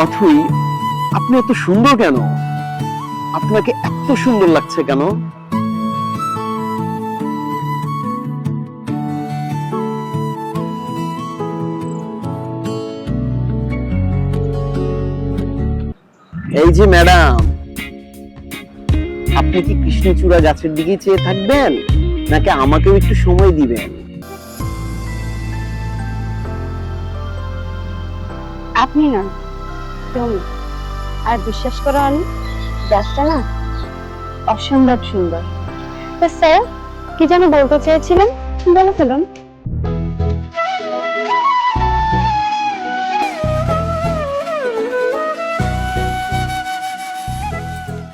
অথই, আপনি এত সুন্দর কেন? আপনাকে এত সুন্দর লাগছে কেন? এই যে ম্যাডাম, আপনি কি কৃষ্ণচূড়া গাছের দিকে চেয়ে থাকবেন নাকি আমাকেও একটু সময় দিবেন? আপনি না, তুমি। আর বিশ্বাস করো আমি, গাছটা না অসম্ভব সুন্দর। তো স্যার, কি যেন বলতে চেয়েছিলেন, বলে ফেলুন।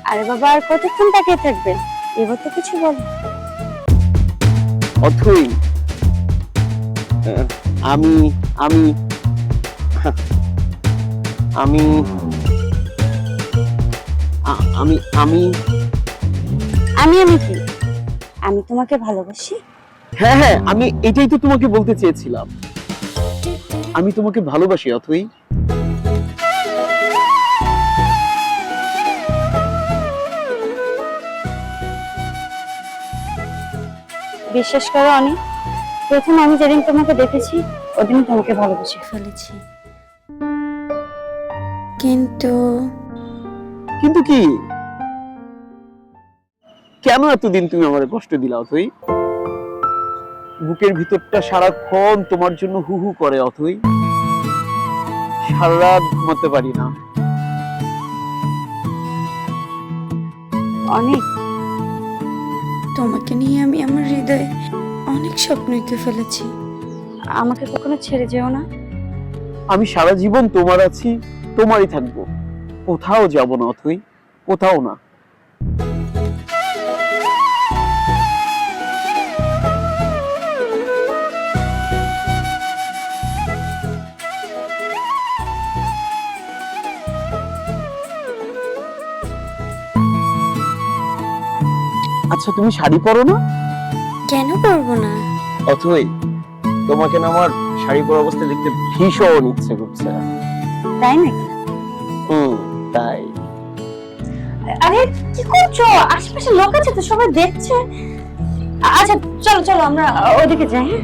আরে বাবা, আর কতক্ষণ তাকিয়ে থাকবে? এবার তো কিছু বলো। অথই, আমি আমি আমি আমি আমি আমি আমি কি? আমি তোমাকে ভালোবাসি। হ্যাঁ হ্যাঁ, আমি এটাই তো তোমাকে বলতে চেয়েছিলাম। আমি তোমাকে ভালোবাসি অথই। বিশ্বাস করো অনেক, প্রথম আমি যেদিন তোমাকে দেখেছি ওদিন তোমাকে ভালোবেসে ফেলেছি। কিন্তু কিন্তু কি? কেন এতদিন তুমি আমারে কষ্ট দিলা অথই? বুকের ভিতরটা সারাক্ষণ তোমার জন্য হু হু করে অথই। সারা রাত ঘুমাতে পারি না। অনেক, তোমাকে নিয়ে আমি আমার হৃদয়ে অনেক স্বপ্ন এঁকে ফেলেছি। আমাকে কখনো ছেড়ে যেও না। আমি সারা জীবন তোমার আছি, তোমারই থাকবো। কোথাও যাব না অথই, কোথাও না। আচ্ছা, তুমি শাড়ি পরো না? কেন পারবো না? অথই, তোমাকে না আমার শাড়ি পরা অবস্থায় দেখতে ভীষণ ইচ্ছে করছে। তাই নাকি? তাই। আরে কি করছো? আশেপাশে লোক আছে তো, সবাই দেখছে। আচ্ছা চলো চলো, আমরা ওইদিকে যাই। হ্যাঁ,